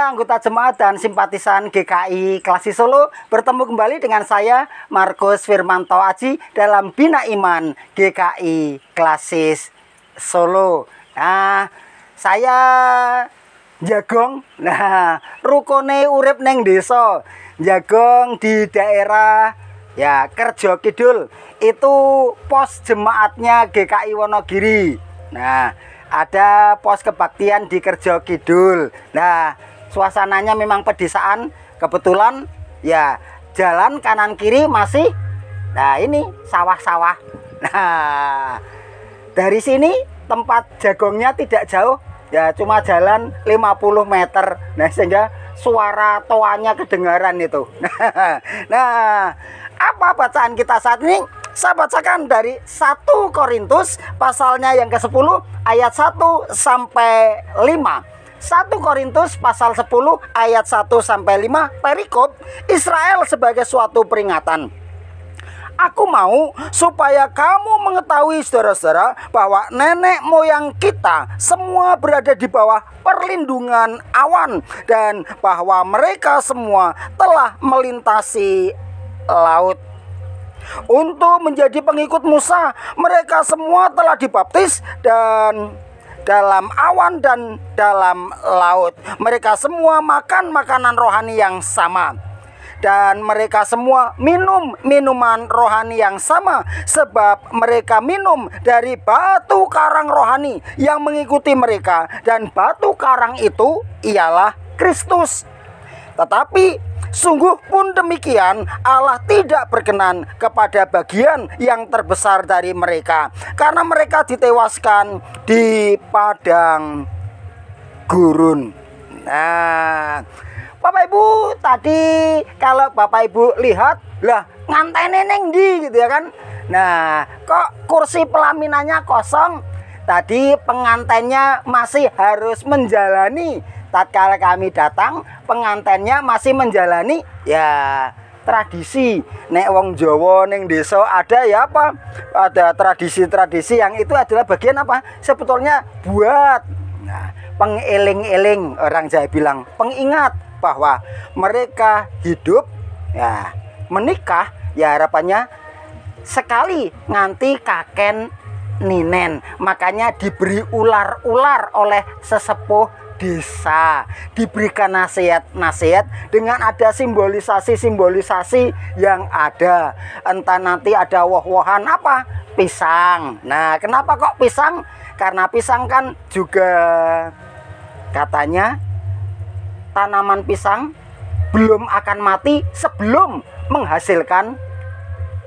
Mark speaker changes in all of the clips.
Speaker 1: Para anggota jemaat dan simpatisan GKI Klasis Solo, bertemu kembali dengan saya Markus Firmanto Aji dalam Bina Iman GKI Klasis Solo. Nah, saya jagong. Nah, rukune urip neng desa. Jagong di daerah ya Kerjo Kidul. Itu pos jemaatnya GKI Wonogiri. Nah, ada pos kebaktian di Kerjo Kidul. Nah, suasananya memang pedesaan. Kebetulan ya jalan kanan kiri masih, nah ini sawah-sawah. Nah, dari sini tempat jagongnya tidak jauh, ya cuma jalan 50 meter. Nah, sehingga suara toanya kedengaran itu. Nah, apa bacaan kita saat ini? Saya bacakan dari 1 Korintus pasalnya yang ke-10 ayat 1 sampai 5. 1 Korintus pasal 10 ayat 1 sampai 5, perikop Israel sebagai suatu peringatan. Aku mau supaya kamu mengetahui, saudara-saudara, bahwa nenek moyang kita semua berada di bawah perlindungan awan, dan bahwa mereka semua telah melintasi laut untuk menjadi pengikut Musa. Mereka semua telah dibaptis dan dalam awan dan dalam laut. Mereka semua makan makanan rohani yang sama, dan mereka semua minum minuman rohani yang sama, sebab mereka minum dari batu karang rohani yang mengikuti mereka, dan batu karang itu ialah Kristus. Tetapi sungguh pun demikian, Allah tidak berkenan kepada bagian yang terbesar dari mereka, karena mereka ditewaskan di padang gurun. Nah, Bapak Ibu, tadi kalau Bapak Ibu lihat, lah ngantene neng di gitu ya kan. Nah, kok kursi pelaminannya kosong? Tadi pengantennya masih harus menjalani. Tatkala kami datang, pengantennya masih menjalani ya tradisi. Nek wong Jawa ning desa ada ya apa? Ada tradisi-tradisi yang itu adalah bagian apa? Sebetulnya buat pengeling-eling, orang Jawa bilang pengingat bahwa mereka hidup ya menikah ya harapannya sekali nganti kaken ninen. Makanya diberi ular-ular oleh sesepuh desa, diberikan nasihat-nasihat dengan ada simbolisasi-simbolisasi yang ada. Entah nanti ada woh-wohan apa? Pisang. Nah, kenapa kok pisang? Karena pisang kan juga katanya tanaman pisang belum akan mati sebelum menghasilkan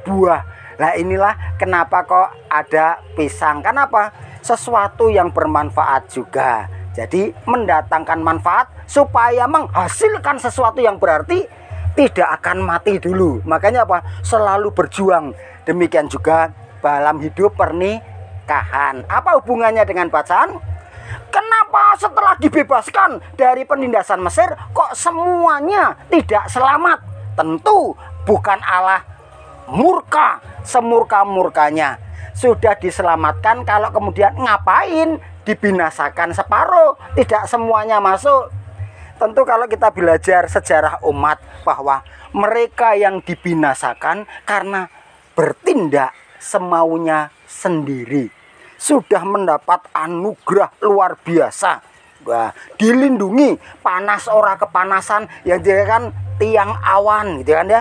Speaker 1: buah. Nah, inilah kenapa kok ada pisang. Kenapa? Sesuatu yang bermanfaat juga. Jadi mendatangkan manfaat supaya menghasilkan sesuatu yang berarti tidak akan mati dulu. Makanya apa? Selalu berjuang. Demikian juga dalam hidup pernikahan. Apa hubungannya dengan bacaan? Kenapa setelah dibebaskan dari penindasan Mesir kok semuanya tidak selamat? Tentu bukan Allah murka semurka-murkanya. Sudah diselamatkan, kalau kemudian ngapain dibinasakan separuh, tidak semuanya masuk. Tentu kalau kita belajar sejarah umat bahwa mereka yang dibinasakan karena bertindak semaunya sendiri, sudah mendapat anugerah luar biasa. Wah, dilindungi panas ora kepanasan, yang kan tiang awan gitu kan ya.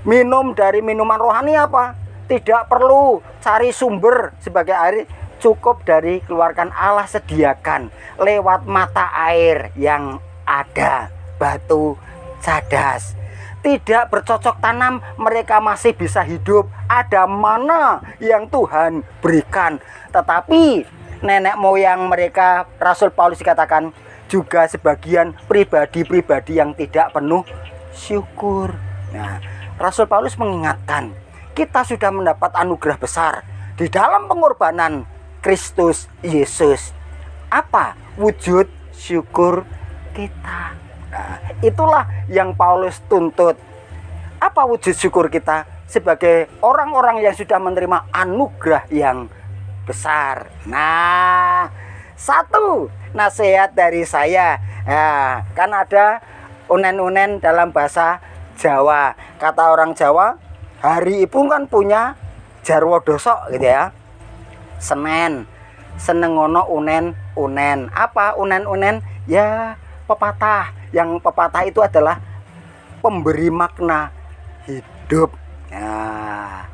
Speaker 1: Minum dari minuman rohani apa? Tidak perlu cari sumber sebagai air, cukup dari keluarkan Allah sediakan lewat mata air yang ada, batu cadas. Tidak bercocok tanam, mereka masih bisa hidup. Ada mana yang Tuhan berikan. Tetapi nenek moyang mereka, Rasul Paulus dikatakan juga sebagian pribadi-pribadi yang tidak penuh syukur. Nah, Rasul Paulus mengingatkan, kita sudah mendapat anugerah besar di dalam pengorbanan Kristus Yesus. Apa wujud syukur kita? Nah, itulah yang Paulus tuntut. Apa wujud syukur kita sebagai orang-orang yang sudah menerima anugerah yang besar? Nah, Satu nasihat dari saya. Nah, kan ada unen-unen dalam bahasa Jawa. Kata orang Jawa, hari ibu kan punya jarwo dosok gitu ya. Senen, senengono unen-unen. Apa unen-unen? Ya pepatah. Yang pepatah itu adalah pemberi makna hidup. Nah,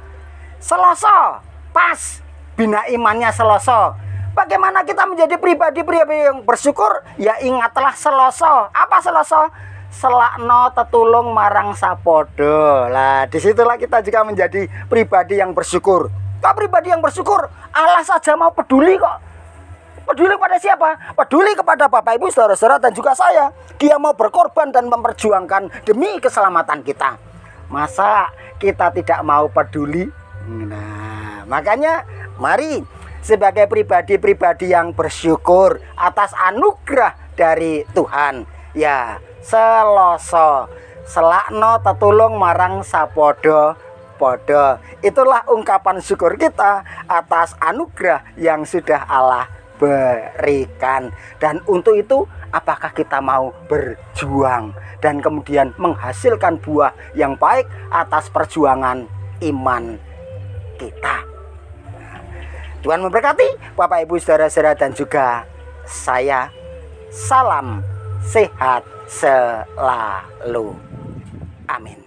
Speaker 1: Selasa pas bina imannya Selasa. Bagaimana kita menjadi pribadi-pribadi yang bersyukur? Ya ingatlah Selasa. Apa Selasa? Selakno tetulung marang sapodo. Lah disitulah kita juga menjadi pribadi yang bersyukur. Kok pribadi yang bersyukur? Allah saja mau peduli kok. Peduli pada siapa? Peduli kepada Bapak Ibu, saudara-saudara, dan juga saya. Dia mau berkorban dan memperjuangkan demi keselamatan kita. Masa kita tidak mau peduli? Nah, makanya mari sebagai pribadi-pribadi yang bersyukur atas anugerah dari Tuhan. Ya, Selasa selakno tetulung marang sapodo podo. Itulah ungkapan syukur kita atas anugerah yang sudah Allah berikan. Dan untuk itu apakah kita mau berjuang dan kemudian menghasilkan buah yang baik atas perjuangan iman kita. Tuhan memberkati Bapak Ibu, saudara-saudara, dan juga saya. Salam sehat selalu. Amin.